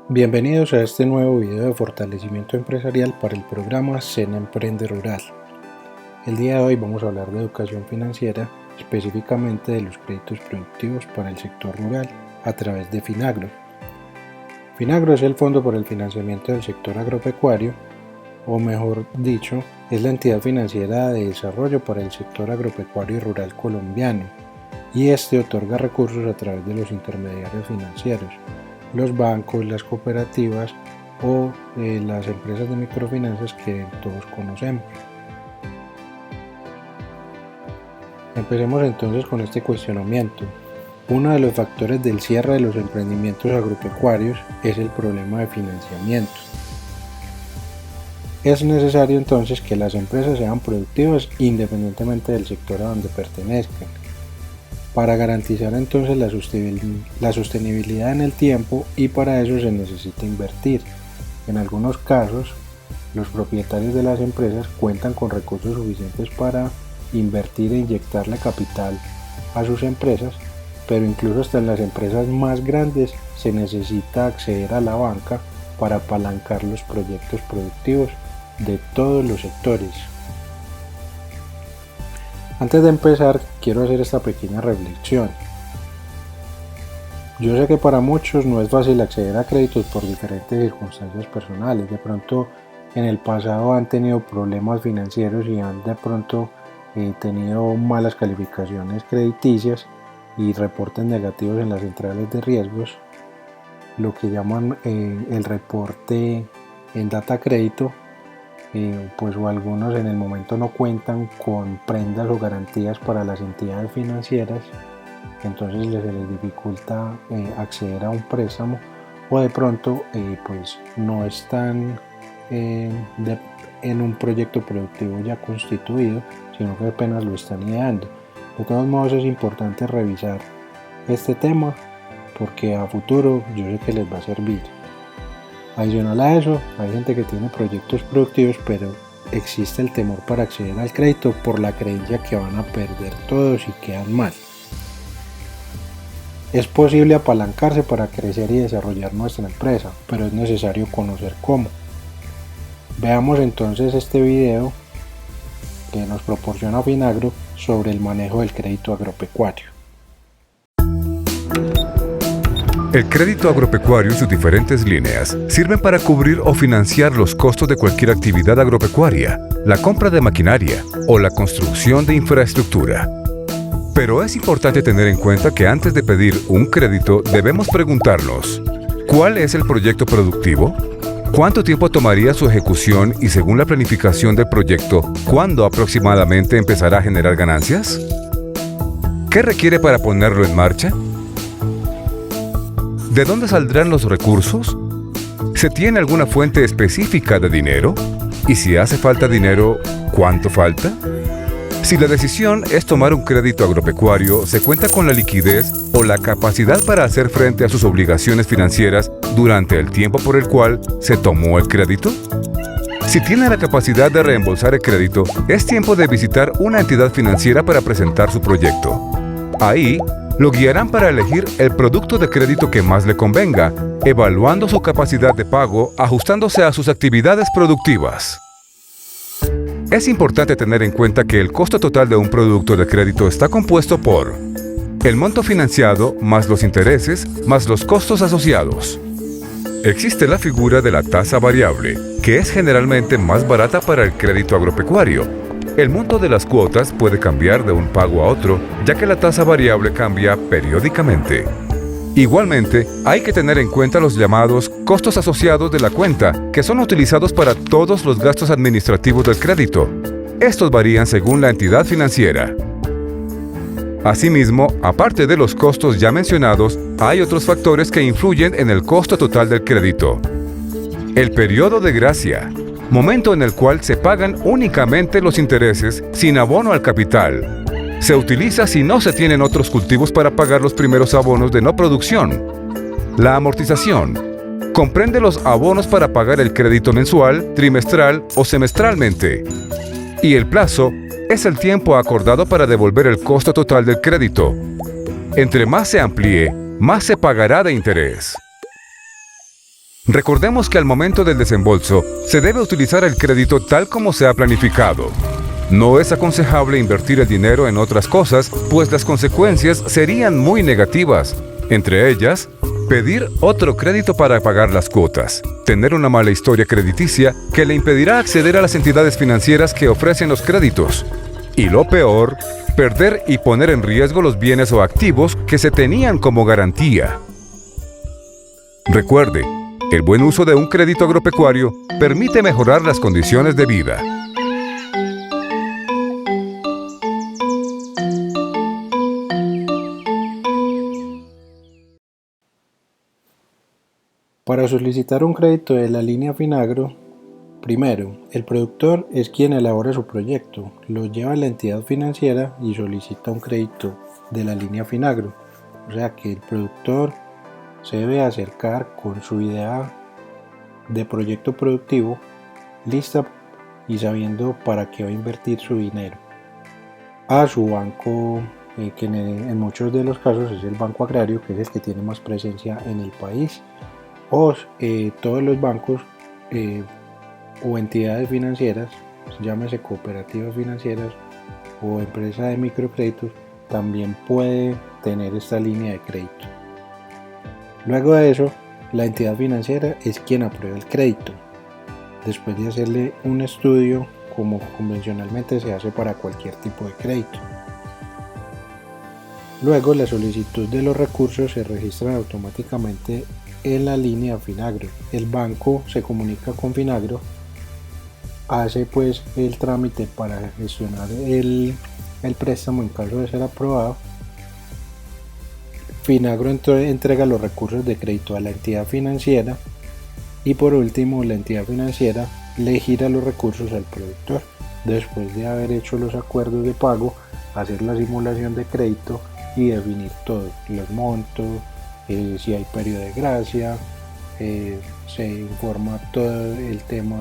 Bienvenidos a este nuevo video de fortalecimiento empresarial para el programa SEN Emprende Rural. El día de hoy vamos a hablar de educación financiera, específicamente de los créditos productivos para el sector rural a través de Finagro. Finagro es el Fondo para el Financiamiento del Sector Agropecuario, o mejor dicho, es la entidad financiera de desarrollo para el sector agropecuario y rural colombiano, y este otorga recursos a través de los intermediarios financieros, los bancos, las cooperativas o las empresas de microfinanzas que todos conocemos. Empecemos entonces con este cuestionamiento. Uno de los factores del cierre de los emprendimientos agropecuarios es el problema de financiamiento. Es necesario entonces que las empresas sean productivas independientemente del sector a donde pertenezcan, para garantizar entonces la sostenibilidad en el tiempo, y para eso se necesita invertir. En algunos casos, los propietarios de las empresas cuentan con recursos suficientes para invertir e inyectarle capital a sus empresas, pero incluso hasta en las empresas más grandes se necesita acceder a la banca para apalancar los proyectos productivos de todos los sectores. Antes de empezar, quiero hacer esta pequeña reflexión. Yo sé que para muchos no es fácil acceder a créditos por diferentes circunstancias personales. De pronto en el pasado han tenido problemas financieros y han de pronto tenido malas calificaciones crediticias y reportes negativos en las centrales de riesgos, lo que llaman el reporte en data crédito. O algunos en el momento no cuentan con prendas o garantías para las entidades financieras, entonces se les dificulta acceder a un préstamo, o de pronto no están en un proyecto productivo ya constituido, sino que apenas lo están ideando. De todos modos, es importante revisar este tema porque a futuro yo sé que les va a servir. Adicional a eso, hay gente que tiene proyectos productivos, pero existe el temor para acceder al crédito por la creencia que van a perder todo si quedan mal. Es posible apalancarse para crecer y desarrollar nuestra empresa, pero es necesario conocer cómo. Veamos entonces este video que nos proporciona Finagro sobre el manejo del crédito agropecuario. El crédito agropecuario y sus diferentes líneas sirven para cubrir o financiar los costos de cualquier actividad agropecuaria, la compra de maquinaria o la construcción de infraestructura. Pero es importante tener en cuenta que antes de pedir un crédito debemos preguntarnos: ¿cuál es el proyecto productivo? ¿Cuánto tiempo tomaría su ejecución y, según la planificación del proyecto, cuándo aproximadamente empezará a generar ganancias? ¿Qué requiere para ponerlo en marcha? ¿De dónde saldrán los recursos? ¿Se tiene alguna fuente específica de dinero? Y si hace falta dinero, ¿cuánto falta? Si la decisión es tomar un crédito agropecuario, ¿se cuenta con la liquidez o la capacidad para hacer frente a sus obligaciones financieras durante el tiempo por el cual se tomó el crédito? Si tiene la capacidad de reembolsar el crédito, es tiempo de visitar una entidad financiera para presentar su proyecto. Ahí lo guiarán para elegir el producto de crédito que más le convenga, evaluando su capacidad de pago, ajustándose a sus actividades productivas. Es importante tener en cuenta que el costo total de un producto de crédito está compuesto por el monto financiado más los intereses más los costos asociados. Existe la figura de la tasa variable, que es generalmente más barata para el crédito agropecuario. El monto de las cuotas puede cambiar de un pago a otro, ya que la tasa variable cambia periódicamente. Igualmente, hay que tener en cuenta los llamados costos asociados de la cuenta, que son utilizados para todos los gastos administrativos del crédito. Estos varían según la entidad financiera. Asimismo, aparte de los costos ya mencionados, hay otros factores que influyen en el costo total del crédito. El periodo de gracia, momento en el cual se pagan únicamente los intereses sin abono al capital. Se utiliza si no se tienen otros cultivos para pagar los primeros abonos de no producción. La amortización comprende los abonos para pagar el crédito mensual, trimestral o semestralmente. Y el plazo es el tiempo acordado para devolver el costo total del crédito. Entre más se amplíe, más se pagará de interés. Recordemos que al momento del desembolso se debe utilizar el crédito tal como se ha planificado. No es aconsejable invertir el dinero en otras cosas, pues las consecuencias serían muy negativas. Entre ellas, pedir otro crédito para pagar las cuotas, tener una mala historia crediticia que le impedirá acceder a las entidades financieras que ofrecen los créditos. Y lo peor, perder y poner en riesgo los bienes o activos que se tenían como garantía. Recuerde, el buen uso de un crédito agropecuario permite mejorar las condiciones de vida. Para solicitar un crédito de la línea Finagro, primero, el productor es quien elabora su proyecto, lo lleva a la entidad financiera y solicita un crédito de la línea Finagro. O sea que el productor se debe acercar con su idea de proyecto productivo lista y sabiendo para qué va a invertir su dinero a su banco, que en muchos de los casos es el Banco Agrario, que es el que tiene más presencia en el país, o todos los bancos o entidades financieras, llámese cooperativas financieras o empresa de microcréditos, también puede tener esta línea de crédito. Luego de eso, la entidad financiera es quien aprueba el crédito, después de hacerle un estudio como convencionalmente se hace para cualquier tipo de crédito. Luego, la solicitud de los recursos se registra automáticamente en la línea Finagro. El banco se comunica con Finagro, hace pues el trámite para gestionar el préstamo en caso de ser aprobado. Finagro entrega los recursos de crédito a la entidad financiera y por último la entidad financiera le gira los recursos al productor. Después de haber hecho los acuerdos de pago, hacer la simulación de crédito y definir todo, los montos, si hay periodo de gracia, se informa todo el tema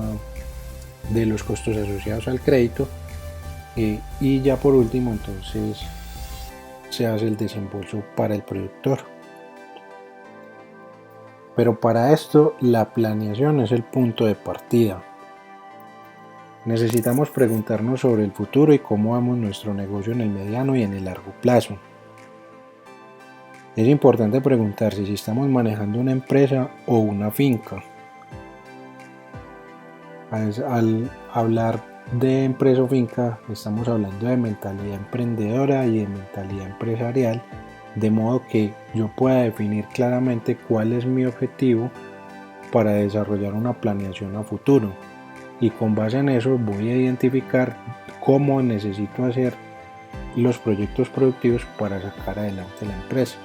de los costos asociados al crédito y ya por último entonces se hace el desembolso para el productor. Pero para esto la planeación es el punto de partida. Necesitamos preguntarnos sobre el futuro y cómo vemos nuestro negocio en el mediano y en el largo plazo. Es importante preguntarse si estamos manejando una empresa o una finca. Al hablar de empresa o finca, estamos hablando de mentalidad emprendedora y de mentalidad empresarial, de modo que yo pueda definir claramente cuál es mi objetivo para desarrollar una planeación a futuro. Y con base en eso voy a identificar cómo necesito hacer los proyectos productivos para sacar adelante la empresa.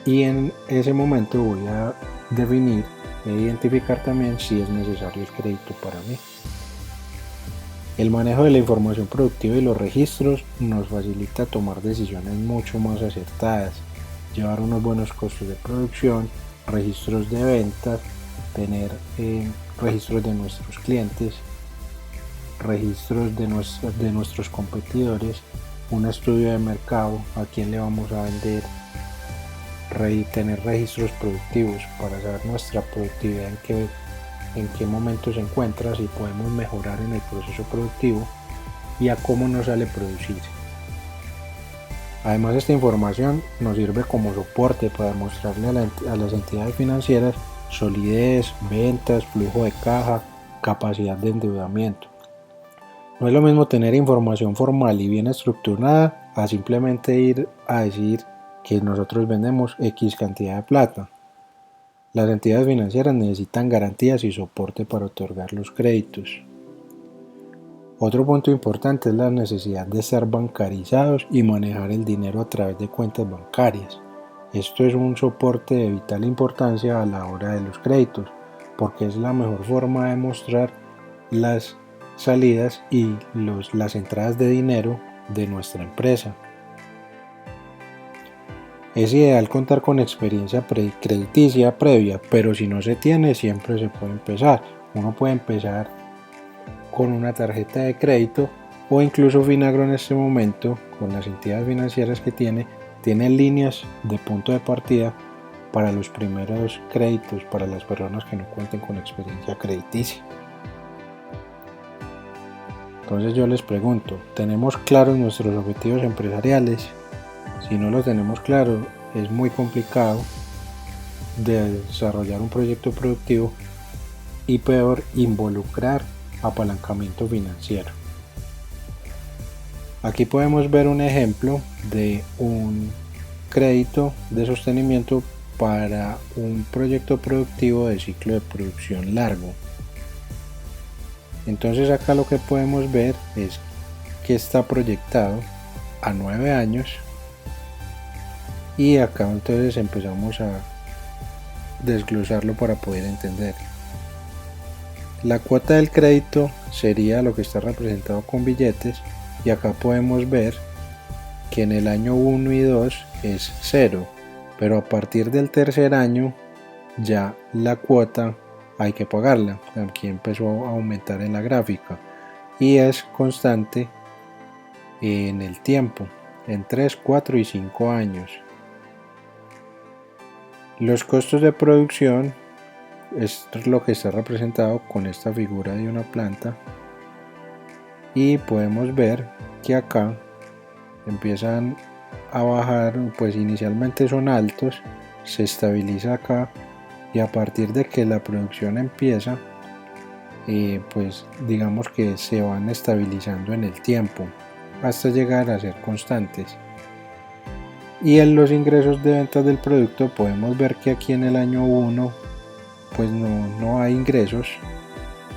Y en ese momento voy a definir e identificar también si es necesario el crédito para mí. El manejo de la información productiva y los registros nos facilita tomar decisiones mucho más acertadas, llevar unos buenos costos de producción, registros de ventas, tener registros de nuestros clientes, registros de nuestros competidores, un estudio de mercado, a quién le vamos a vender, tener registros productivos para saber nuestra productividad en qué momento se encuentra, si podemos mejorar en el proceso productivo y a cómo nos sale producir. Además, esta información nos sirve como soporte para mostrarle a las entidades financieras solidez, ventas, flujo de caja, capacidad de endeudamiento. No es lo mismo tener información formal y bien estructurada a simplemente ir a decir que nosotros vendemos X cantidad de plata. Las entidades financieras necesitan garantías y soporte para otorgar los créditos. Otro punto importante es la necesidad de estar bancarizados y manejar el dinero a través de cuentas bancarias. Esto es un soporte de vital importancia a la hora de los créditos, porque es la mejor forma de mostrar las salidas y las entradas de dinero de nuestra empresa. Es ideal contar con experiencia crediticia previa, pero si no se tiene, siempre se puede empezar. Uno puede empezar con una tarjeta de crédito o incluso Finagro en este momento, con las entidades financieras que tiene líneas de punto de partida para los primeros créditos para las personas que no cuenten con experiencia crediticia. Entonces yo les pregunto, ¿tenemos claros nuestros objetivos empresariales? Si no los tenemos claros, es muy complicado desarrollar un proyecto productivo y peor, involucrar apalancamiento financiero. Aquí podemos ver un ejemplo de un crédito de sostenimiento para un proyecto productivo de ciclo de producción largo. Entonces acá lo que podemos ver es que está proyectado a 9 años y acá entonces empezamos a desglosarlo para poder entender. La cuota del crédito sería lo que está representado con billetes y acá podemos ver que en el año 1 y 2 es 0, pero a partir del tercer año ya la cuota hay que pagarla. Aquí empezó a aumentar en la gráfica y es constante en el tiempo, en 3, 4 y 5 años. Los costos de producción es lo que está representado con esta figura de una planta y podemos ver que acá empiezan a bajar, pues inicialmente son altos, se estabiliza acá y a partir de que la producción empieza, pues digamos que se van estabilizando en el tiempo hasta llegar a ser constantes. Y en los ingresos de ventas del producto podemos ver que aquí en el año 1 pues no hay ingresos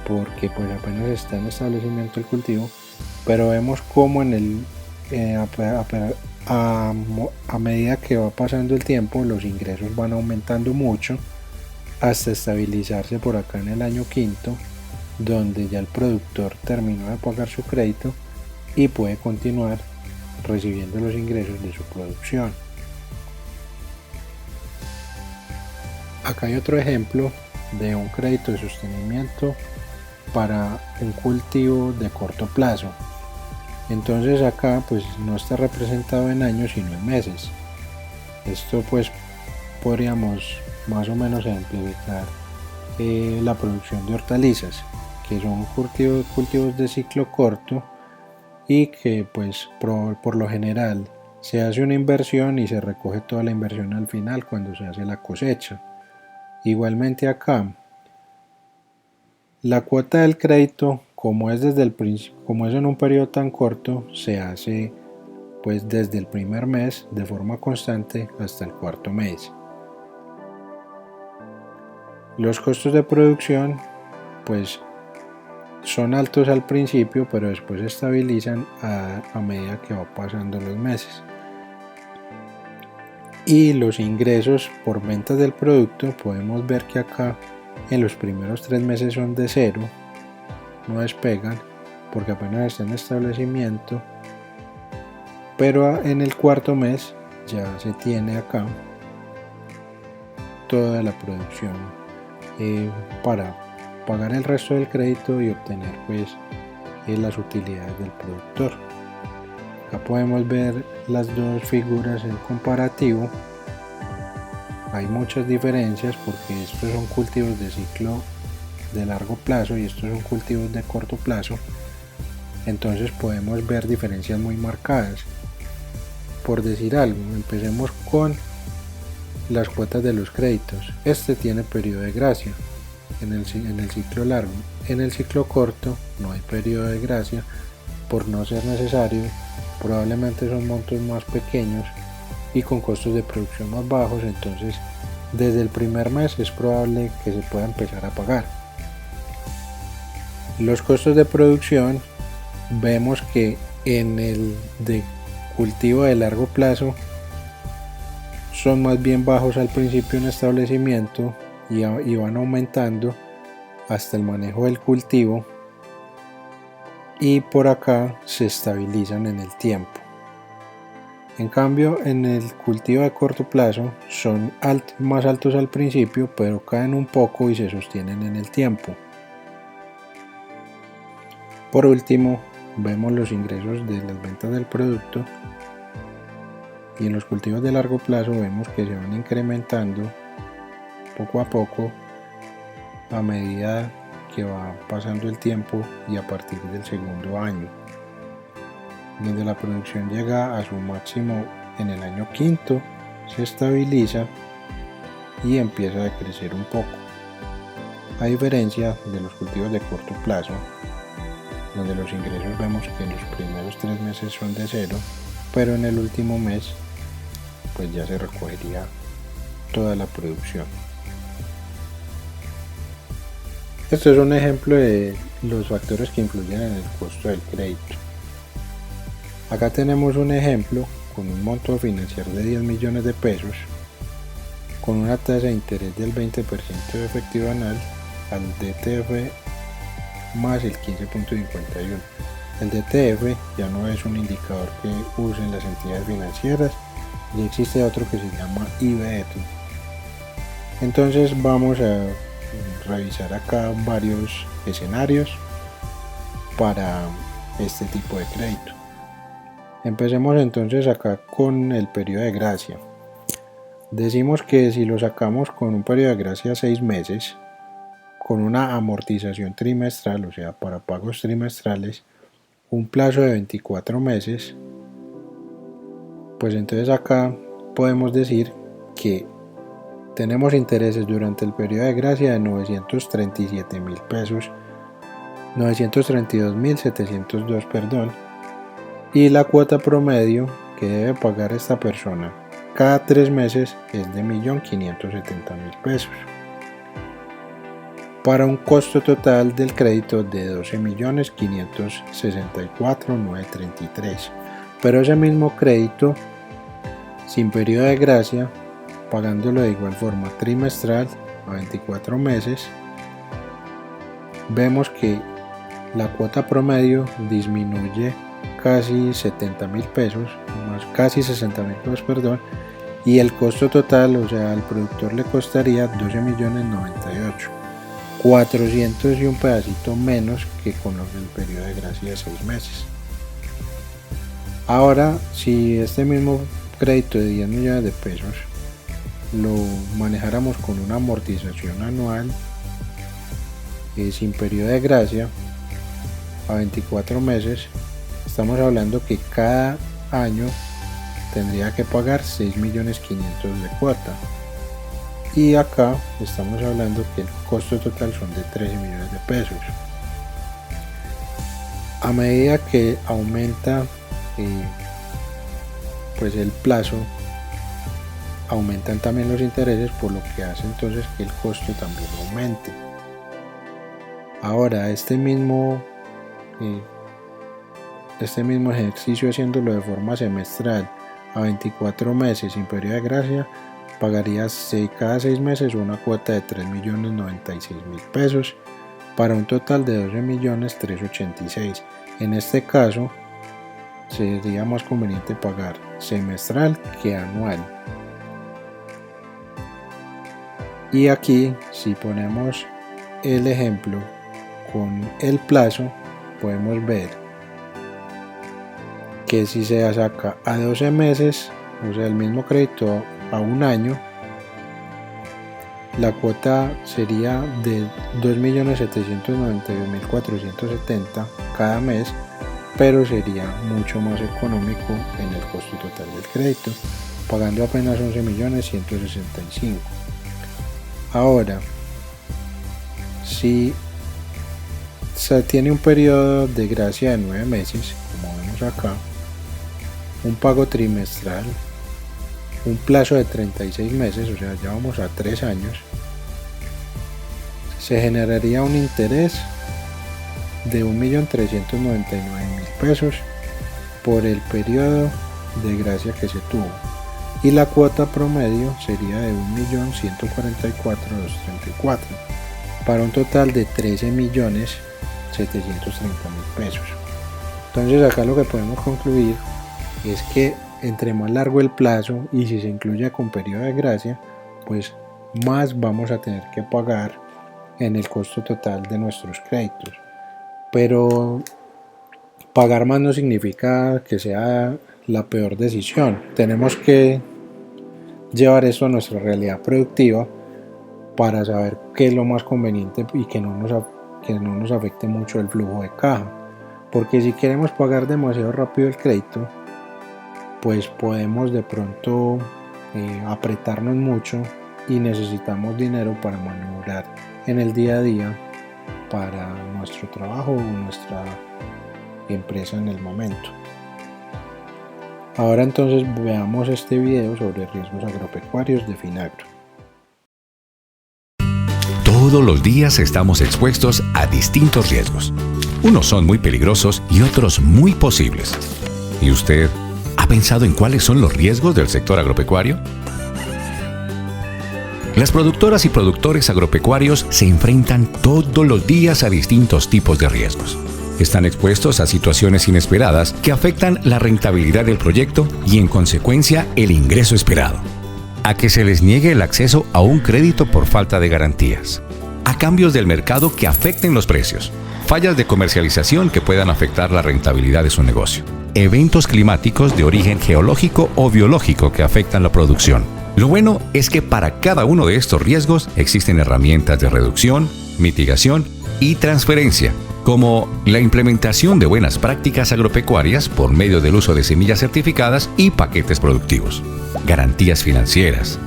porque pues apenas está en establecimiento el cultivo, pero vemos como en el a medida que va pasando el tiempo los ingresos van aumentando mucho hasta estabilizarse por acá en el año 5, donde ya el productor terminó de pagar su crédito y puede continuar recibiendo los ingresos de su producción. Acá hay otro ejemplo de un crédito de sostenimiento para un cultivo de corto plazo. Entonces acá pues no está representado en años sino en meses. Esto pues podríamos más o menos ejemplificar la producción de hortalizas, que son cultivos de ciclo corto y que pues por lo general se hace una inversión y se recoge toda la inversión al final cuando se hace la cosecha. Igualmente acá la cuota del crédito, como es desde el principio, como es en un periodo tan corto, se hace pues desde el primer mes de forma constante hasta el cuarto mes. Los costos de producción pues son altos al principio, pero después se estabilizan a medida que va pasando los meses. Y los ingresos por ventas del producto podemos ver que acá en los primeros 3 meses son de 0, no despegan porque apenas está en establecimiento, pero en el cuarto mes ya se tiene acá toda la producción para pagar el resto del crédito y obtener pues las utilidades del productor. Acá podemos ver las dos figuras en comparativo. Hay muchas diferencias porque estos son cultivos de ciclo de largo plazo y estos son cultivos de corto plazo. Entonces podemos ver diferencias muy marcadas. Por decir algo, empecemos con las cuotas de los créditos. Este tiene periodo de gracia en el ciclo largo. En el ciclo corto no hay periodo de gracia por no ser necesario. Probablemente son montos más pequeños y con costos de producción más bajos, entonces desde el primer mes es probable que se pueda empezar a pagar. Los costos de producción vemos que en el de cultivo de largo plazo son más bien bajos al principio en establecimiento y van aumentando hasta el manejo del cultivo y por acá se estabilizan en el tiempo. En cambio en el cultivo de corto plazo son más altos al principio pero caen un poco y se sostienen en el tiempo. Por último vemos los ingresos de las ventas del producto y en los cultivos de largo plazo vemos que se van incrementando poco a poco a medida que va pasando el tiempo y a partir del segundo año, donde la producción llega a su máximo en el año quinto, se estabiliza y empieza a crecer un poco, a diferencia de los cultivos de corto plazo, donde los ingresos vemos que en los primeros 3 meses son de cero, pero en el último mes pues ya se recogería toda la producción. Esto es un ejemplo de los factores que influyen en el costo del crédito. Acá tenemos un ejemplo con un monto a financiar de 10 millones de pesos, con una tasa de interés del 20% de efectivo anual al DTF más el 15.51. El DTF ya no es un indicador que usen las entidades financieras, y existe otro que se llama IBETU. Entonces vamos a revisar acá varios escenarios para este tipo de crédito. Empecemos entonces acá con el periodo de gracia. Decimos que si lo sacamos con un periodo de gracia de 6 meses, con una amortización trimestral, o sea, para pagos trimestrales, un plazo de 24 meses, pues entonces acá podemos decir que tenemos intereses durante el periodo de gracia de 937.000 pesos, 932.702, perdón, y la cuota promedio que debe pagar esta persona cada 3 meses es de 1.570.000 pesos, para un costo total del crédito de 12.564.933. Pero ese mismo crédito, sin periodo de gracia, pagándolo de igual forma trimestral a 24 meses, vemos que la cuota promedio disminuye casi 70.000 pesos, más casi 60.000 pesos, perdón, y el costo total, o sea, al productor le costaría 12.098.000, 400 y un pedacito menos que con el periodo de gracia de 6 meses. Ahora, si este mismo crédito de 10 millones de pesos lo manejáramos con una amortización anual sin periodo de gracia a 24 meses, estamos hablando que cada año tendría que pagar 6.500.000 de cuota, y acá estamos hablando que el costo total son de 13 millones de pesos. A medida que aumenta pues el plazo, aumentan también los intereses, por lo que hace entonces que el costo también aumente. Ahora este mismo ejercicio, haciéndolo de forma semestral a 24 meses sin periodo de gracia, pagarías cada 6 meses una cuota de 3.096.000 pesos, para un total de 12.386.000. En este caso sería más conveniente pagar semestral que anual. Y aquí, si ponemos el ejemplo con el plazo, podemos ver que si se saca a 12 meses, o sea, el mismo crédito a un año, la cuota sería de 2.791.470 cada mes, pero sería mucho más económico en el costo total del crédito, pagando apenas 11.165.000. Ahora, si se tiene un periodo de gracia de 9 meses, como vemos acá, un pago trimestral, un plazo de 36 meses, o sea, ya vamos a 3 años, se generaría un interés de 1.399.000 pesos por el periodo de gracia que se tuvo, y la cuota promedio sería de 1.144.234, para un total de 13.730.000 pesos. Entonces acá lo que podemos concluir es que entre más largo el plazo, y si se incluye con periodo de gracia, pues más vamos a tener que pagar en el costo total de nuestros créditos. Pero pagar más no significa que sea la peor decisión. Tenemos que llevar eso a nuestra realidad productiva para saber qué es lo más conveniente y que no nos afecte mucho el flujo de caja. Porque si queremos pagar demasiado rápido el crédito, pues podemos de pronto apretarnos mucho y necesitamos dinero para maniobrar en el día a día para nuestro trabajo o nuestra empresa en el momento. Ahora entonces veamos este video sobre riesgos agropecuarios de Finagro. Todos los días estamos expuestos a distintos riesgos. Unos son muy peligrosos y otros muy posibles. ¿Y usted ha pensado en cuáles son los riesgos del sector agropecuario? Las productoras y productores agropecuarios se enfrentan todos los días a distintos tipos de riesgos. Están expuestos a situaciones inesperadas que afectan la rentabilidad del proyecto y, en consecuencia, el ingreso esperado. A que se les niegue el acceso a un crédito por falta de garantías. A cambios del mercado que afecten los precios. Fallas de comercialización que puedan afectar la rentabilidad de su negocio. Eventos climáticos de origen geológico o biológico que afectan la producción. Lo bueno es que para cada uno de estos riesgos existen herramientas de reducción, mitigación y transferencia, como la implementación de buenas prácticas agropecuarias por medio del uso de semillas certificadas y paquetes productivos, garantías financieras,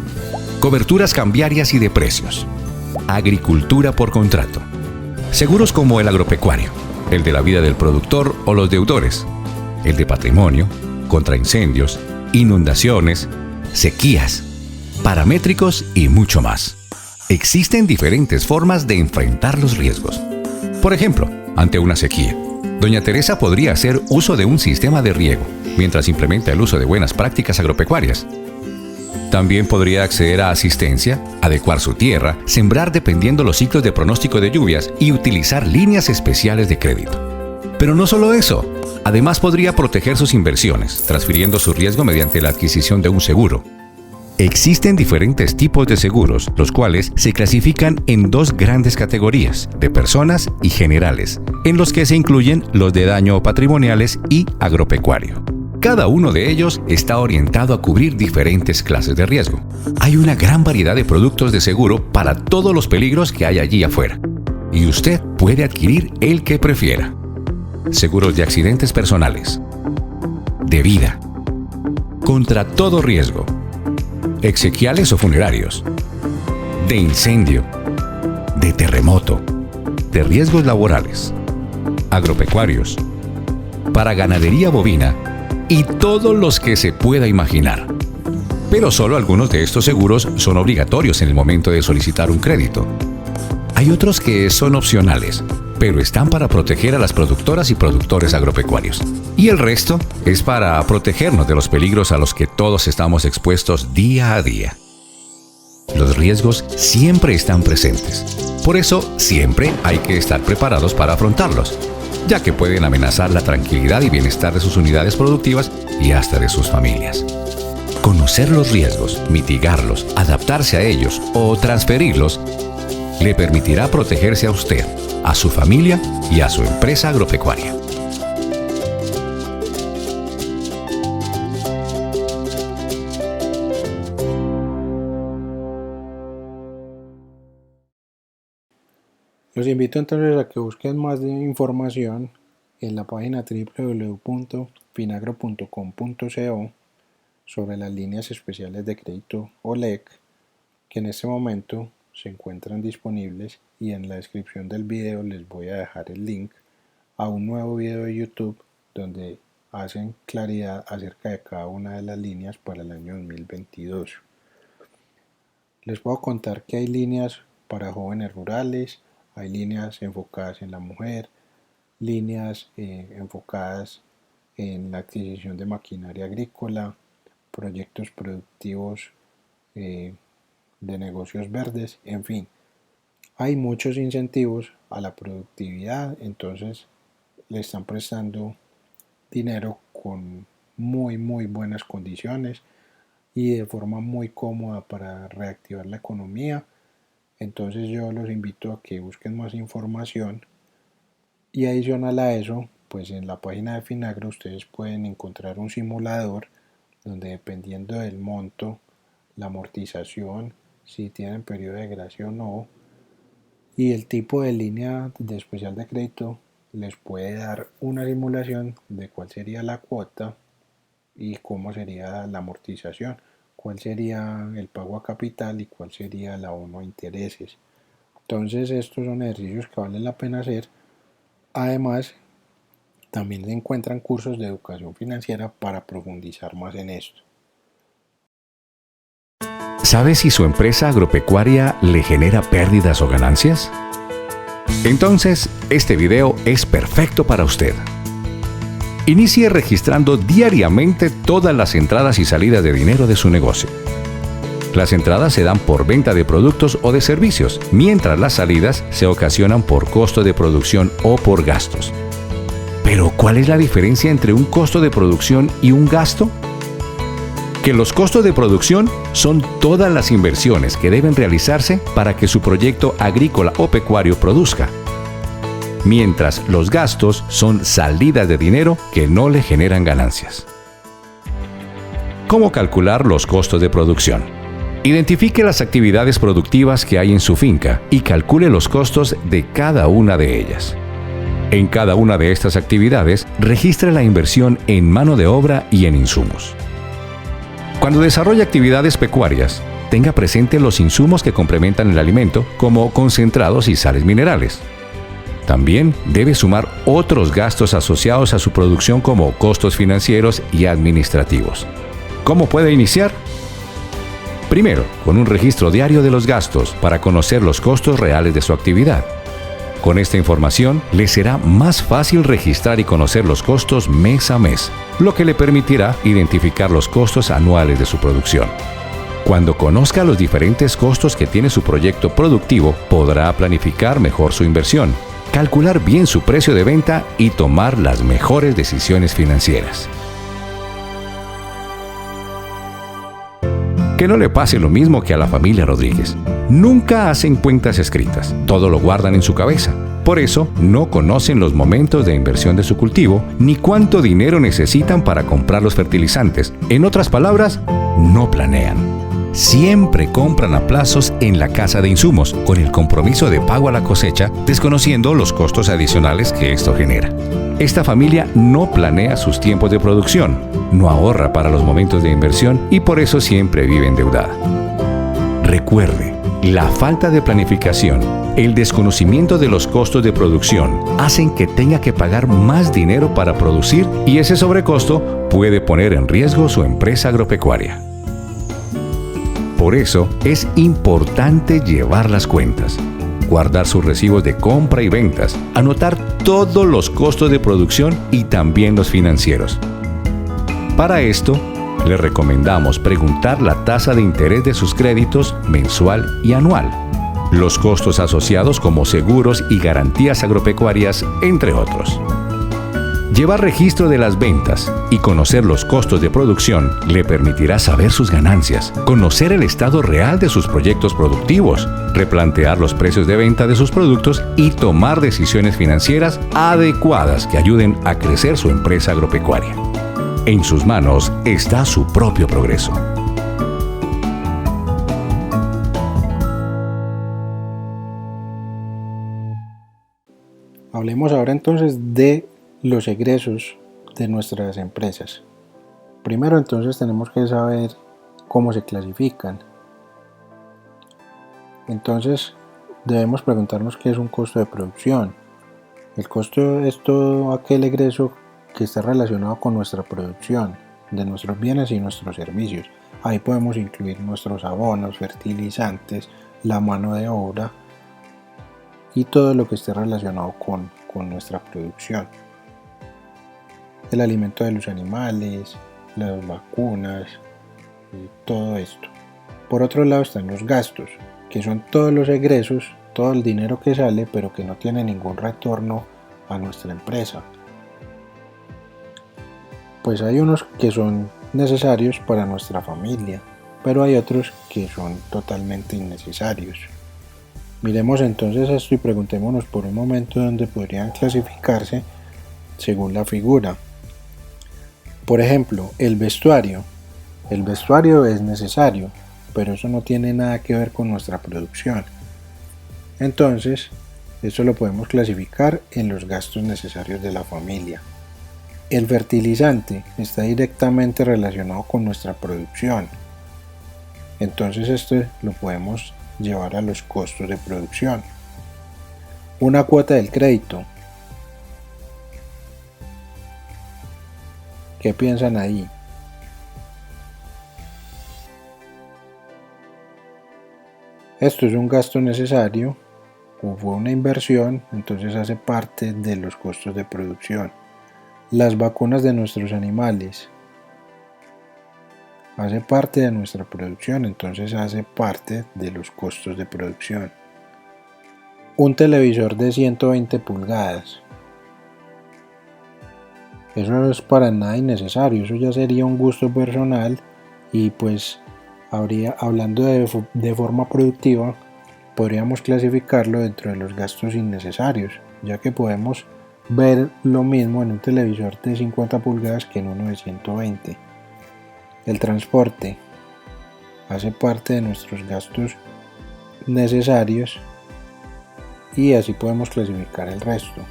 coberturas cambiarias y de precios, agricultura por contrato, seguros como el agropecuario, el de la vida del productor o los deudores, el de patrimonio, contra incendios, inundaciones, sequías, paramétricos y mucho más. Existen diferentes formas de enfrentar los riesgos. Por ejemplo, ante una sequía, doña Teresa podría hacer uso de un sistema de riego, mientras implementa el uso de buenas prácticas agropecuarias. También podría acceder a asistencia, adecuar su tierra, sembrar dependiendo los ciclos de pronóstico de lluvias y utilizar líneas especiales de crédito. Pero no solo eso, además podría proteger sus inversiones, transfiriendo su riesgo mediante la adquisición de un seguro. Existen diferentes tipos de seguros, los cuales se clasifican en dos grandes categorías, de personas y generales, en los que se incluyen los de daño patrimoniales y agropecuario. Cada uno de ellos está orientado a cubrir diferentes clases de riesgo. Hay una gran variedad de productos de seguro para todos los peligros que hay allí afuera, y usted puede adquirir el que prefiera. Seguros de accidentes personales, de vida, contra todo riesgo, exequiales o funerarios, de incendio, de terremoto, de riesgos laborales, agropecuarios, para ganadería bovina y todos los que se pueda imaginar. Pero solo algunos de estos seguros son obligatorios en el momento de solicitar un crédito. Hay otros que son opcionales, pero están para proteger a las productoras y productores agropecuarios. Y el resto es para protegernos de los peligros a los que todos estamos expuestos día a día. Los riesgos siempre están presentes. Por eso, siempre hay que estar preparados para afrontarlos, ya que pueden amenazar la tranquilidad y bienestar de sus unidades productivas y hasta de sus familias. Conocer los riesgos, mitigarlos, adaptarse a ellos o transferirlos le permitirá protegerse a usted, a su familia y a su empresa agropecuaria. Los invito entonces a que busquen más de información en la página www.finagro.com.co sobre las líneas especiales de crédito o LEC que en este momento se encuentran disponibles, y en la descripción del video les voy a dejar el link a un nuevo video de YouTube donde hacen claridad acerca de cada una de las líneas para el año 2022. Les puedo contar que hay líneas para jóvenes rurales, hay líneas enfocadas en la mujer, líneas enfocadas en la adquisición de maquinaria agrícola, proyectos productivos de negocios verdes, en fin. Hay muchos incentivos a la productividad, entonces le están prestando dinero con muy buenas condiciones y de forma muy cómoda para reactivar la economía. Entonces yo los invito a que busquen más información, y adicional a eso, pues en la página de Finagro ustedes pueden encontrar un simulador donde, dependiendo del monto, la amortización si tienen periodo de gracia o no, y el tipo de línea de especial de crédito les puede dar una simulación de cuál sería la cuota y cómo sería la amortización, cuál sería el pago a capital y cuál sería el abono a intereses. Entonces estos son ejercicios que valen la pena hacer. Además, también se encuentran cursos de educación financiera para profundizar más en esto. ¿Sabe si su empresa agropecuaria le genera pérdidas o ganancias? Entonces, este video es perfecto para usted. Inicie registrando diariamente todas las entradas y salidas de dinero de su negocio. Las entradas se dan por venta de productos o de servicios, mientras las salidas se ocasionan por costo de producción o por gastos. Pero, ¿cuál es la diferencia entre un costo de producción y un gasto? Que los costos de producción son todas las inversiones que deben realizarse para que su proyecto agrícola o pecuario produzca, mientras los gastos son salidas de dinero que no le generan ganancias. ¿Cómo calcular los costos de producción? Identifique las actividades productivas que hay en su finca y calcule los costos de cada una de ellas. En cada una de estas actividades, registre la inversión en mano de obra y en insumos. Cuando desarrolle actividades pecuarias, tenga presente los insumos que complementan el alimento, como concentrados y sales minerales. También debe sumar otros gastos asociados a su producción como costos financieros y administrativos. ¿Cómo puede iniciar? Primero, con un registro diario de los gastos para conocer los costos reales de su actividad. Con esta información, le será más fácil registrar y conocer los costos mes a mes, lo que le permitirá identificar los costos anuales de su producción. Cuando conozca los diferentes costos que tiene su proyecto productivo, podrá planificar mejor su inversión, calcular bien su precio de venta y tomar las mejores decisiones financieras. Que no le pase lo mismo que a la familia Rodríguez. Nunca hacen cuentas escritas, todo lo guardan en su cabeza. Por eso, no conocen los momentos de inversión de su cultivo, ni cuánto dinero necesitan para comprar los fertilizantes. En otras palabras, no planean. Siempre compran a plazos en la casa de insumos, con el compromiso de pago a la cosecha, desconociendo los costos adicionales que esto genera. Esta familia no planea sus tiempos de producción, no ahorra para los momentos de inversión y por eso siempre vive endeudada. Recuerde, la falta de planificación, el desconocimiento de los costos de producción hacen que tenga que pagar más dinero para producir y ese sobrecosto puede poner en riesgo su empresa agropecuaria. Por eso es importante llevar las cuentas, guardar sus recibos de compra y ventas, anotar todos los costos de producción y también los financieros. Para esto, le recomendamos preguntar la tasa de interés de sus créditos mensual y anual, los costos asociados como seguros y garantías agropecuarias, entre otros. Llevar registro de las ventas y conocer los costos de producción le permitirá saber sus ganancias, conocer el estado real de sus proyectos productivos, replantear los precios de venta de sus productos y tomar decisiones financieras adecuadas que ayuden a crecer su empresa agropecuaria. En sus manos está su propio progreso. Hablemos ahora entonces de los egresos de nuestras empresas. Primero entonces tenemos que saber cómo se clasifican. Entonces debemos preguntarnos qué es un costo de producción. El costo es todo aquel egreso que está relacionado con nuestra producción, de nuestros bienes y nuestros servicios. Ahí podemos incluir nuestros abonos, fertilizantes, la mano de obra y todo lo que esté relacionado con nuestra producción. El alimento de los animales, las vacunas, todo esto. Por otro lado están los gastos, que son todos los egresos, todo el dinero que sale pero que no tiene ningún retorno a nuestra empresa. Pues hay unos que son necesarios para nuestra familia, pero hay otros que son totalmente innecesarios. Miremos entonces esto y preguntémonos por un momento dónde podrían clasificarse según la figura. Por ejemplo, el vestuario. El vestuario es necesario, pero eso no tiene nada que ver con nuestra producción. Entonces, esto lo podemos clasificar en los gastos necesarios de la familia. El fertilizante está directamente relacionado con nuestra producción. Entonces esto lo podemos llevar a los costos de producción. Una cuota del crédito. ¿Qué piensan ahí? Esto es un gasto necesario o fue una inversión, entonces hace parte de los costos de producción. Las vacunas de nuestros animales hace parte de nuestra producción, entonces hace parte de los costos de producción. Un televisor de 120 pulgadas. Eso no es para nada innecesario, eso ya sería un gusto personal y pues hablando de forma productiva, podríamos clasificarlo dentro de los gastos innecesarios, ya que podemos ver lo mismo en un televisor de 50 pulgadas que en uno de 120. El transporte hace parte de nuestros gastos necesarios y así podemos clasificar el resto.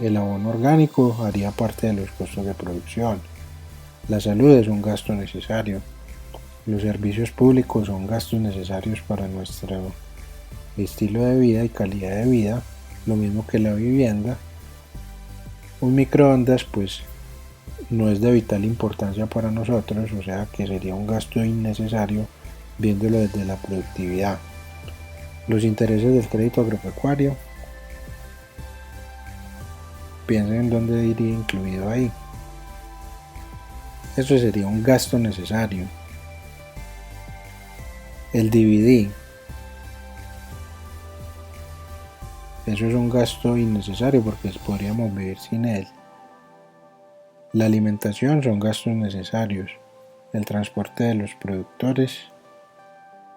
El abono orgánico haría parte de los costos de producción. La salud es un gasto necesario. Los servicios públicos son gastos necesarios para nuestro estilo de vida y calidad de vida, lo mismo que la vivienda. Un microondas pues no es de vital importancia para nosotros, o sea que sería un gasto innecesario viéndolo desde la productividad. Los intereses del crédito agropecuario, piensen en dónde iría incluido ahí. Eso sería un gasto necesario. El DVD, eso es un gasto innecesario porque podríamos vivir sin él. La alimentación son gastos necesarios. El transporte de los productores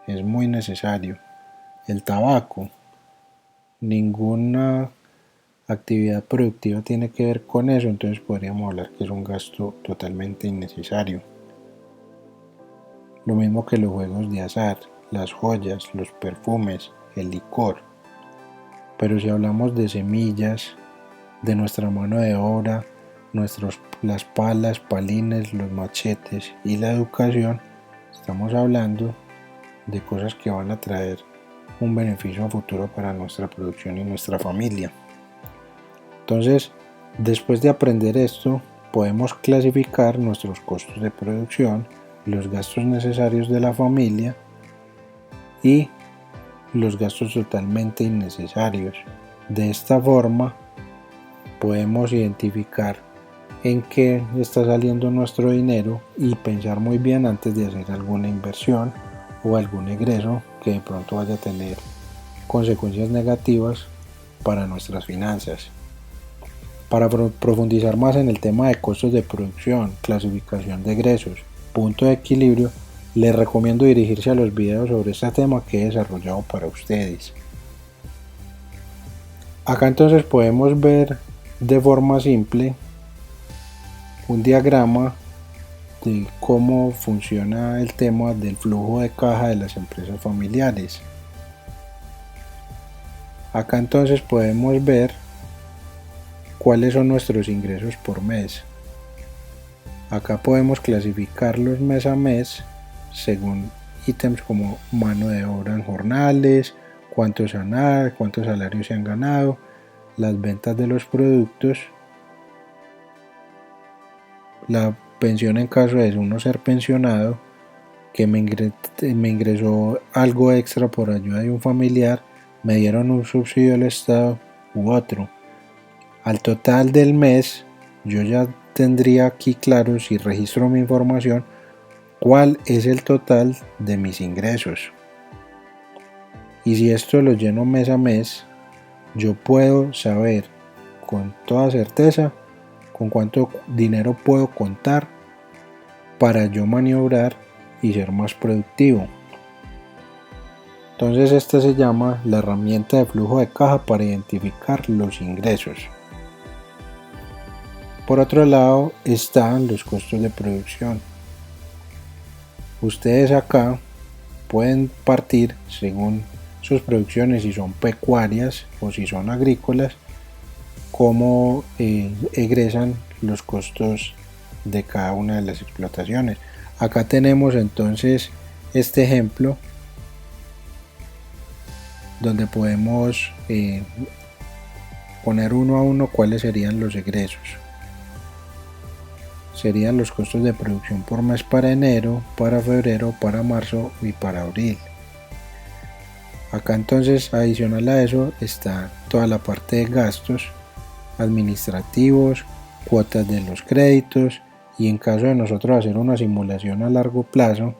es muy necesario. El tabaco, ninguna actividad productiva tiene que ver con eso, entonces podríamos hablar que es un gasto totalmente innecesario. Lo mismo que los juegos de azar, las joyas, los perfumes, el licor. Pero si hablamos de semillas, de nuestra mano de obra, las palas, palines, los machetes y la educación, estamos hablando de cosas que van a traer un beneficio a futuro para nuestra producción y nuestra familia. Entonces, después de aprender esto, podemos clasificar nuestros costos de producción, los gastos necesarios de la familia y los gastos totalmente innecesarios. De esta forma, podemos identificar en qué está saliendo nuestro dinero y pensar muy bien antes de hacer alguna inversión o algún egreso que de pronto vaya a tener consecuencias negativas para nuestras finanzas. Para profundizar más en el tema de costos de producción, clasificación de egresos, punto de equilibrio, les recomiendo dirigirse a los videos sobre este tema que he desarrollado para ustedes. Acá entonces podemos ver de forma simple un diagrama de cómo funciona el tema del flujo de caja de las empresas familiares. Acá entonces podemos ver cuáles son nuestros ingresos por mes. Acá podemos clasificarlos mes a mes según ítems como mano de obra en jornales, cuántos salarios se han ganado, las ventas de los productos, la pensión en caso de uno ser pensionado, que me ingresó algo extra por ayuda de un familiar, me dieron un subsidio del Estado u otro. Al total del mes, yo ya tendría aquí claro, si registro mi información, cuál es el total de mis ingresos. Y si esto lo lleno mes a mes, yo puedo saber con toda certeza con cuánto dinero puedo contar para yo maniobrar y ser más productivo. Entonces esta se llama la herramienta de flujo de caja para identificar los ingresos. Por otro lado están los costos de producción. Ustedes acá pueden partir según sus producciones, si son pecuarias o si son agrícolas, cómo egresan los costos de cada una de las explotaciones. Acá tenemos entonces este ejemplo donde podemos poner uno a uno cuáles serían los egresos. Serían los costos de producción por mes para enero, para febrero, para marzo y para abril. Acá entonces, adicional a eso, está toda la parte de gastos administrativos, cuotas de los créditos, y en caso de nosotros hacer una simulación a largo plazo,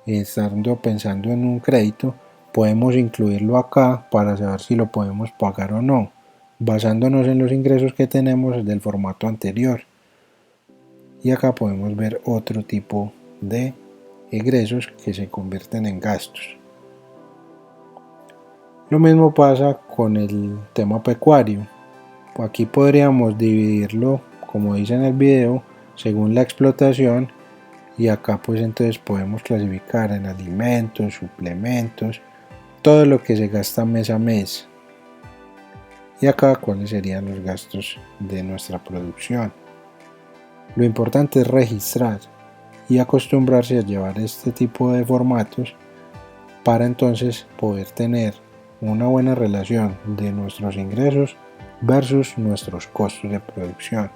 estando pensando en un crédito, podemos incluirlo acá para saber si lo podemos pagar o no, basándonos en los ingresos que tenemos del formato anterior. Y acá podemos ver otro tipo de egresos que se convierten en gastos. Lo mismo pasa con el tema pecuario. Aquí podríamos dividirlo, como dice en el video, según la explotación, y acá pues entonces podemos clasificar en alimentos, suplementos, todo lo que se gasta mes a mes. Y acá cuáles serían los gastos de nuestra producción. Lo importante es registrar y acostumbrarse a llevar este tipo de formatos para entonces poder tener una buena relación de nuestros ingresos versus nuestros costos de producción.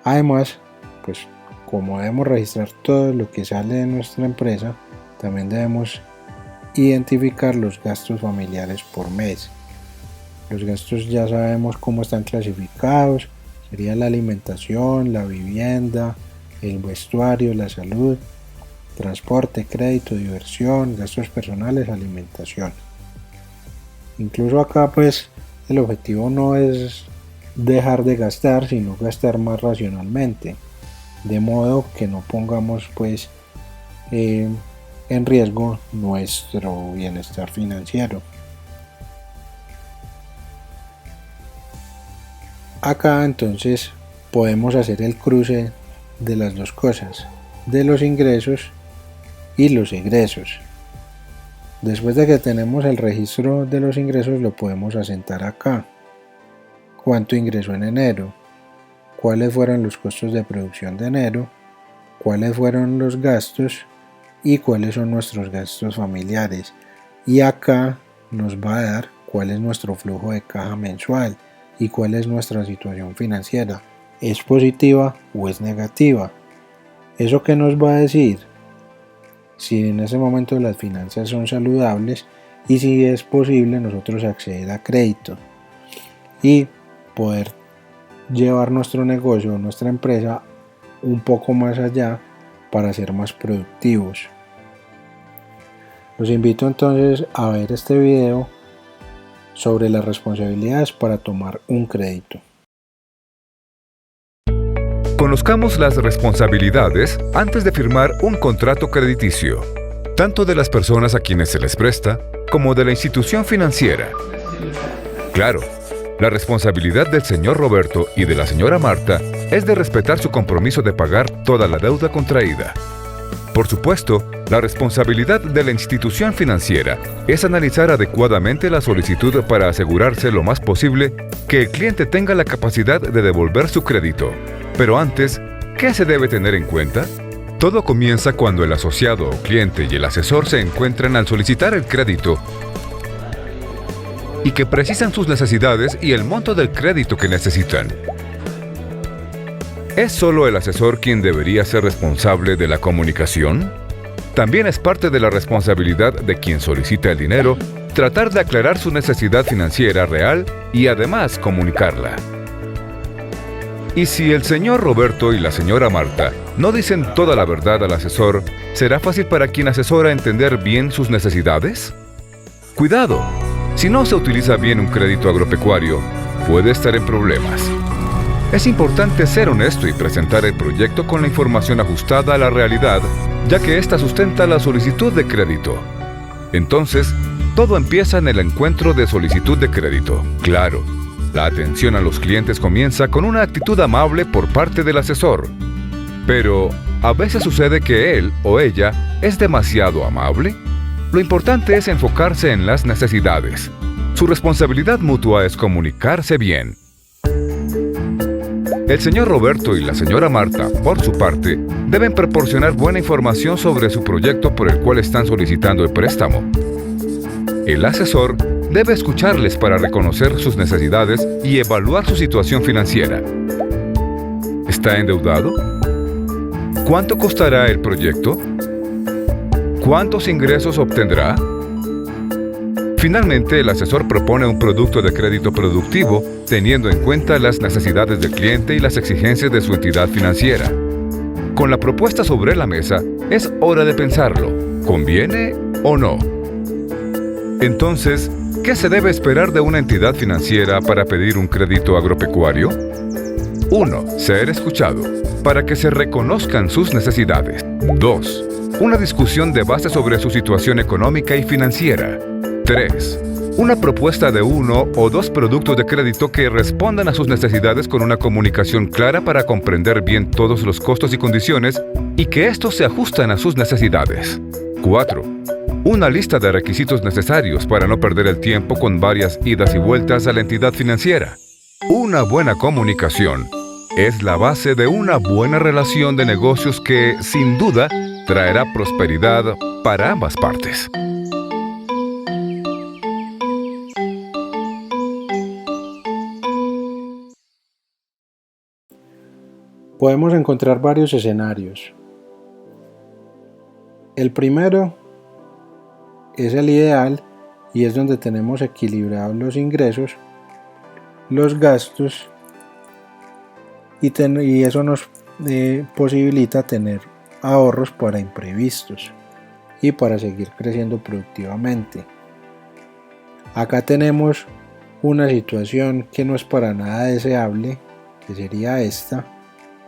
Además, pues como debemos registrar todo lo que sale de nuestra empresa, también debemos identificar los gastos familiares por mes. Los gastos ya sabemos cómo están clasificados. Sería la alimentación, la vivienda, el vestuario, la salud, transporte, crédito, diversión, gastos personales, alimentación. Incluso acá pues el objetivo no es dejar de gastar, sino gastar más racionalmente, de modo que no pongamos pues en riesgo nuestro bienestar financiero. Acá entonces podemos hacer el cruce de las dos cosas, de los ingresos y los egresos. Después de que tenemos el registro de los ingresos, lo podemos asentar acá. ¿Cuánto ingresó en enero? ¿Cuáles fueron los costos de producción de enero? ¿Cuáles fueron los gastos? ¿Y cuáles son nuestros gastos familiares? Y acá nos va a dar cuál es nuestro flujo de caja mensual y cuál es nuestra situación financiera. ¿Es positiva o es negativa? ¿Eso qué nos va a decir? Si en ese momento las finanzas son saludables y si es posible nosotros acceder a crédito y poder llevar nuestro negocio, nuestra empresa un poco más allá para ser más productivos. Los invito entonces a ver este video sobre las responsabilidades para tomar un crédito. Conozcamos las responsabilidades antes de firmar un contrato crediticio, tanto de las personas a quienes se les presta como de la institución financiera. Claro, la responsabilidad del señor Roberto y de la señora Marta es de respetar su compromiso de pagar toda la deuda contraída. Por supuesto, la responsabilidad de la institución financiera es analizar adecuadamente la solicitud para asegurarse lo más posible que el cliente tenga la capacidad de devolver su crédito. Pero antes, ¿qué se debe tener en cuenta? Todo comienza cuando el asociado o cliente y el asesor se encuentran al solicitar el crédito y que precisan sus necesidades y el monto del crédito que necesitan. ¿Es solo el asesor quien debería ser responsable de la comunicación? También es parte de la responsabilidad de quien solicita el dinero tratar de aclarar su necesidad financiera real y además comunicarla. Y si el señor Roberto y la señora Marta no dicen toda la verdad al asesor, ¿será fácil para quien asesora entender bien sus necesidades? ¡Cuidado! Si no se utiliza bien un crédito agropecuario, puede estar en problemas. Es importante ser honesto y presentar el proyecto con la información ajustada a la realidad, ya que ésta sustenta la solicitud de crédito. Entonces, todo empieza en el encuentro de solicitud de crédito. Claro, la atención a los clientes comienza con una actitud amable por parte del asesor. Pero, a veces sucede que él o ella es demasiado amable. Lo importante es enfocarse en las necesidades. Su responsabilidad mutua es comunicarse bien. El señor Roberto y la señora Marta, por su parte, deben proporcionar buena información sobre su proyecto por el cual están solicitando el préstamo. El asesor debe escucharles para reconocer sus necesidades y evaluar su situación financiera. ¿Está endeudado? ¿Cuánto costará el proyecto? ¿Cuántos ingresos obtendrá? Finalmente, el asesor propone un producto de crédito productivo teniendo en cuenta las necesidades del cliente y las exigencias de su entidad financiera. Con la propuesta sobre la mesa, es hora de pensarlo. ¿Conviene o no? Entonces, ¿qué se debe esperar de una entidad financiera para pedir un crédito agropecuario? 1. Ser escuchado, para que se reconozcan sus necesidades. 2. Una discusión de base sobre su situación económica y financiera. 3. Una propuesta de 1 o 2 productos de crédito que respondan a sus necesidades con una comunicación clara para comprender bien todos los costos y condiciones y que estos se ajustan a sus necesidades. 4. Una lista de requisitos necesarios para no perder el tiempo con varias idas y vueltas a la entidad financiera. Una buena comunicación es la base de una buena relación de negocios que, sin duda, traerá prosperidad para ambas partes. Podemos encontrar varios escenarios. El primero es el ideal y es donde tenemos equilibrados los ingresos, los gastos y eso nos posibilita tener ahorros para imprevistos y para seguir creciendo productivamente. Acá tenemos una situación que no es para nada deseable, que sería esta,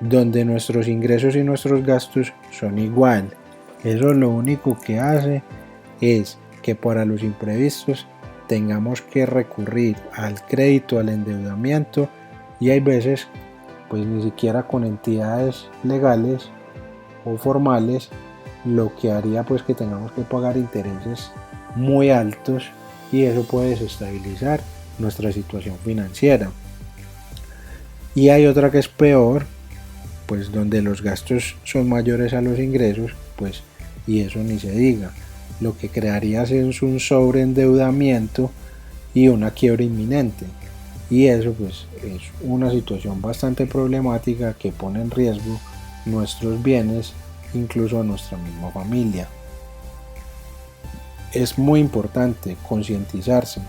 donde nuestros ingresos y nuestros gastos son igual. Eso lo único que hace es que para los imprevistos tengamos que recurrir al crédito, al endeudamiento, y hay veces pues ni siquiera con entidades legales o formales, lo que haría pues que tengamos que pagar intereses muy altos y eso puede desestabilizar nuestra situación financiera. Y hay otra que es peor, pues donde los gastos son mayores a los ingresos, pues y eso ni se diga. Lo que crearía es un sobreendeudamiento y una quiebra inminente. Y eso pues es una situación bastante problemática que pone en riesgo nuestros bienes, incluso a nuestra misma familia. Es muy importante concientizarse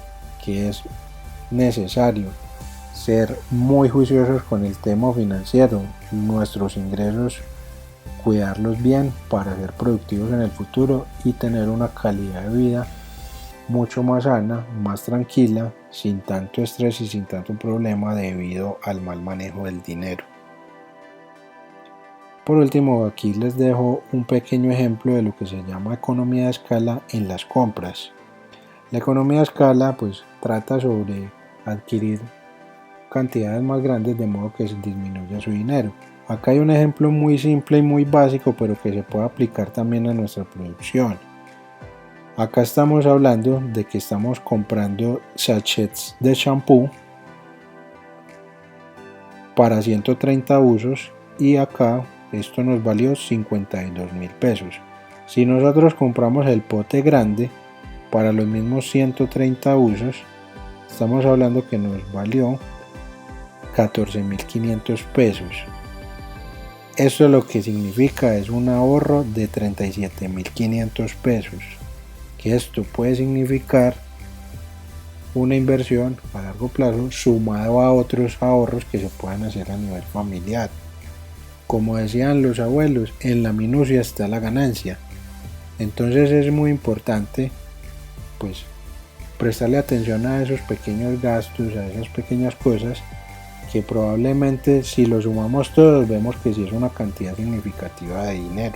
que es necesario ser muy juiciosos con el tema financiero, nuestros ingresos, cuidarlos bien para ser productivos en el futuro y tener una calidad de vida mucho más sana, más tranquila, sin tanto estrés y sin tanto problema debido al mal manejo del dinero. Por último, aquí les dejo un pequeño ejemplo de lo que se llama economía de escala en las compras. La economía de escala pues trata sobre adquirir cantidades más grandes de modo que se disminuya su dinero. Acá hay un ejemplo muy simple y muy básico, pero que se puede aplicar también a nuestra producción. Acá estamos hablando de que estamos comprando sachets de shampoo para 130 usos y acá esto nos valió 52.000 pesos. Si nosotros compramos el pote grande para los mismos 130 usos, estamos hablando que nos valió 14.500 pesos. Esto lo que significa es un ahorro de 37.500 pesos, que esto puede significar una inversión a largo plazo sumado a otros ahorros que se puedan hacer a nivel familiar. Como decían los abuelos, en la minucia está la ganancia. Entonces es muy importante pues prestarle atención a esos pequeños gastos, a esas pequeñas cosas que probablemente si lo sumamos todos vemos que sí es una cantidad significativa de dinero.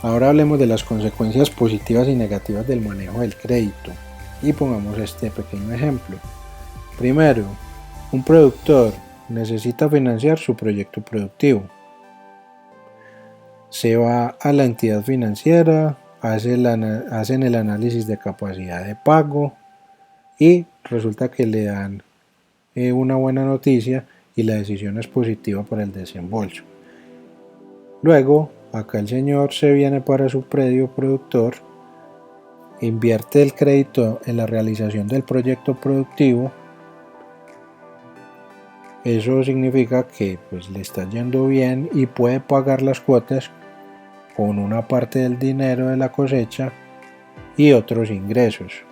Ahora hablemos de las consecuencias positivas y negativas del manejo del crédito y pongamos este pequeño ejemplo. Primero, un productor necesita financiar su proyecto productivo. Se va a la entidad financiera, hacen el análisis de capacidad de pago y resulta que le dan una buena noticia y la decisión es positiva para el desembolso. Luego, acá el señor se viene para su predio productor, invierte el crédito en la realización del proyecto productivo. Eso significa que pues le está yendo bien y puede pagar las cuotas con una parte del dinero de la cosecha y otros ingresos.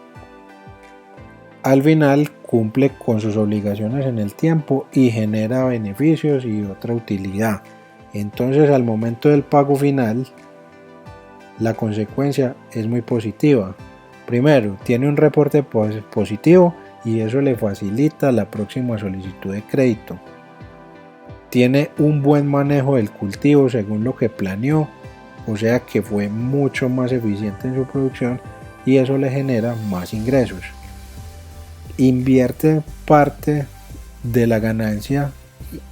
Al final cumple con sus obligaciones en el tiempo y genera beneficios y otra utilidad. Entonces al momento del pago final, la consecuencia es muy positiva. Primero, tiene un reporte positivo y eso le facilita la próxima solicitud de crédito. Tiene un buen manejo del cultivo según lo que planeó, o sea que fue mucho más eficiente en su producción y eso le genera más ingresos. Invierte parte de la ganancia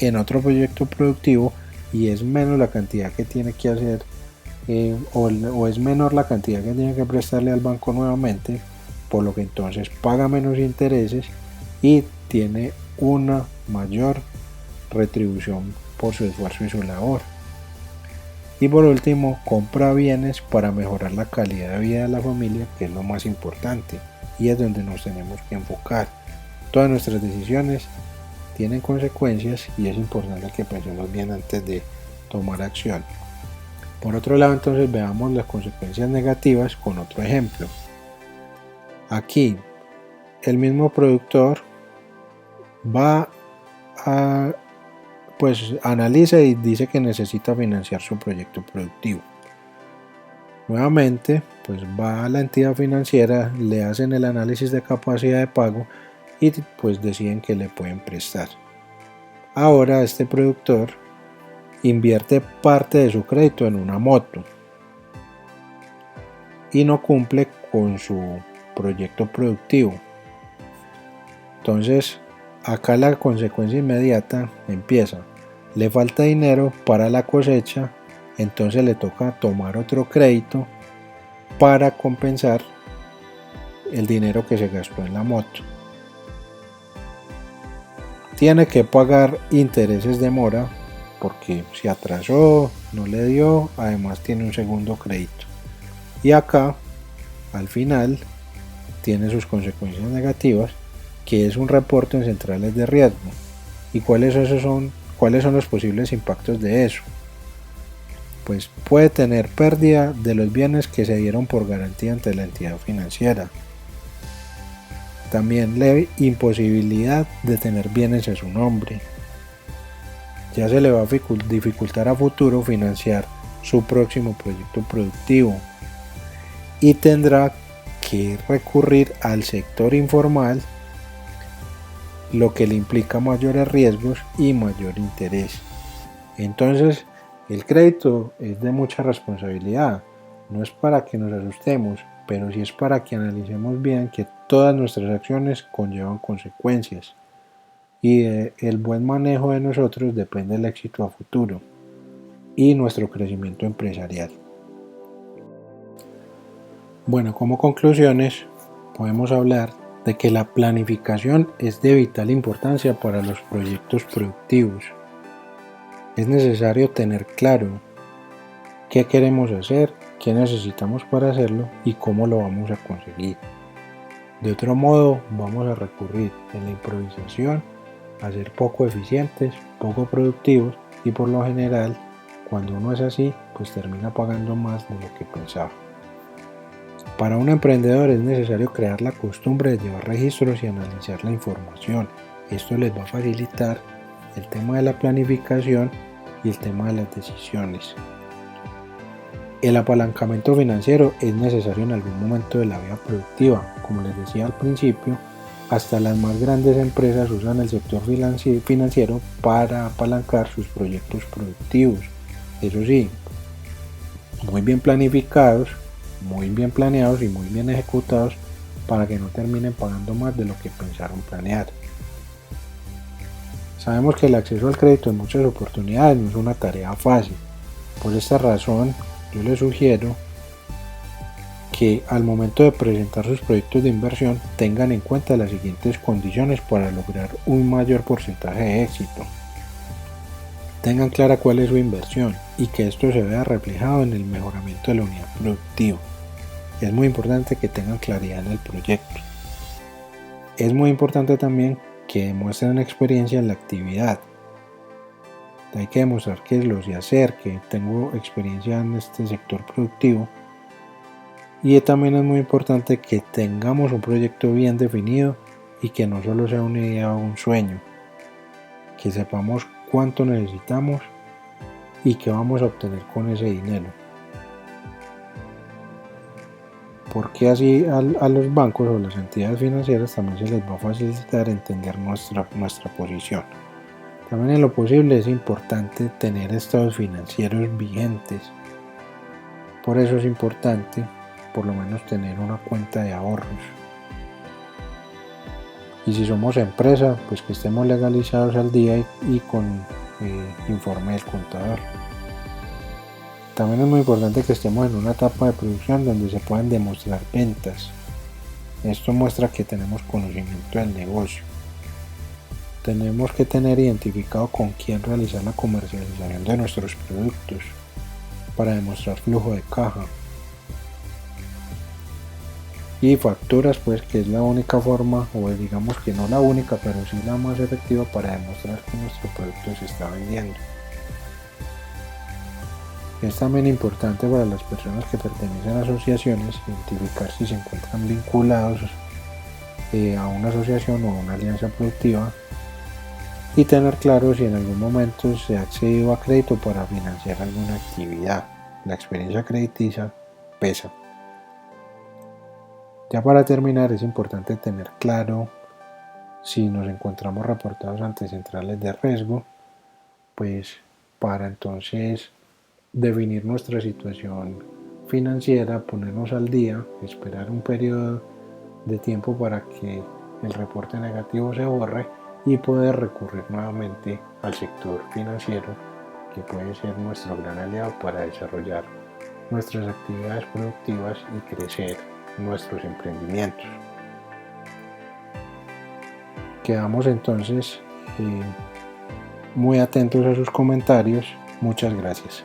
en otro proyecto productivo y es menos la cantidad que tiene que hacer o es menor la cantidad que tiene que prestarle al banco nuevamente, por lo que entonces paga menos intereses y tiene una mayor retribución por su esfuerzo y su labor. Y por último, compra bienes para mejorar la calidad de vida de la familia, que es lo más importante y es donde nos tenemos que enfocar. Todas nuestras decisiones tienen consecuencias y es importante que pensemos bien antes de tomar acción. Por otro lado, entonces veamos las consecuencias negativas con otro ejemplo. Aquí, el mismo productor va a analiza y dice que necesita financiar su proyecto productivo. Nuevamente, pues va a la entidad financiera, le hacen el análisis de capacidad de pago y pues deciden que le pueden prestar. Ahora este productor invierte parte de su crédito en una moto y no cumple con su proyecto productivo. Entonces, acá la consecuencia inmediata empieza. Le falta dinero para la cosecha, entonces le toca tomar otro crédito para compensar el dinero que se gastó en la moto. Tiene que pagar intereses de mora porque se atrasó, no le dio, además tiene un segundo crédito. Y acá, al final, tiene sus consecuencias negativas, que es un reporte en centrales de riesgo. ¿Y cuáles son los posibles impactos de eso? Pues puede tener pérdida de los bienes que se dieron por garantía ante la entidad financiera. También la imposibilidad de tener bienes a su nombre. Ya se le va a dificultar a futuro financiar su próximo proyecto productivo y tendrá que recurrir al sector informal, lo que le implica mayores riesgos y mayor interés. Entonces, el crédito es de mucha responsabilidad, no es para que nos asustemos, pero sí es para que analicemos bien que todas nuestras acciones conllevan consecuencias y el buen manejo de nosotros depende del éxito a futuro y nuestro crecimiento empresarial. Bueno, como conclusiones, podemos hablar de que la planificación es de vital importancia para los proyectos productivos. Es necesario tener claro qué queremos hacer, qué necesitamos para hacerlo y cómo lo vamos a conseguir. De otro modo, vamos a recurrir en la improvisación a ser poco eficientes, poco productivos y por lo general, cuando uno es así, pues termina pagando más de lo que pensaba. Para un emprendedor es necesario crear la costumbre de llevar registros y analizar la información. Esto les va a facilitar el tema de la planificación y el tema de las decisiones. El apalancamiento financiero es necesario en algún momento de la vida productiva. Como les decía al principio, hasta las más grandes empresas usan el sector financiero para apalancar sus proyectos productivos. Eso sí, muy bien planificados, muy bien planeados y muy bien ejecutados para que no terminen pagando más de lo que pensaron planear. Sabemos que el acceso al crédito en muchas oportunidades no es una tarea fácil. Por esta razón, yo les sugiero que al momento de presentar sus proyectos de inversión tengan en cuenta las siguientes condiciones para lograr un mayor porcentaje de éxito. Tengan clara cuál es su inversión y que esto se vea reflejado en el mejoramiento de la unidad productiva. Es muy importante que tengan claridad en el proyecto. Es muy importante también que demuestren experiencia en la actividad. Hay que demostrar que lo sé hacer, que tengo experiencia en este sector productivo. Y también es muy importante que tengamos un proyecto bien definido y que no solo sea una idea o un sueño. Que sepamos cuánto necesitamos y qué vamos a obtener con ese dinero. Porque así a los bancos o las entidades financieras también se les va a facilitar entender nuestra posición. También en lo posible es importante tener estados financieros vigentes. Por eso es importante por lo menos tener una cuenta de ahorros. Y si somos empresa, pues que estemos legalizados al día y con informe del contador. También es muy importante que estemos en una etapa de producción donde se puedan demostrar ventas. Esto muestra que tenemos conocimiento del negocio. Tenemos que tener identificado con quién realizar la comercialización de nuestros productos para demostrar flujo de caja. Y facturas, pues que es la única forma, o digamos que no la única, pero sí la más efectiva para demostrar que nuestro producto se está vendiendo. Es también importante para las personas que pertenecen a asociaciones identificar si se encuentran vinculados a una asociación o a una alianza productiva y tener claro si en algún momento se ha accedido a crédito para financiar alguna actividad. La experiencia crediticia pesa. Ya para terminar, es importante tener claro si nos encontramos reportados ante centrales de riesgo, pues para entonces definir nuestra situación financiera, ponernos al día, esperar un periodo de tiempo para que el reporte negativo se borre y poder recurrir nuevamente al sector financiero, que puede ser nuestro gran aliado para desarrollar nuestras actividades productivas y crecer nuestros emprendimientos. Quedamos entonces muy atentos a sus comentarios. Muchas gracias.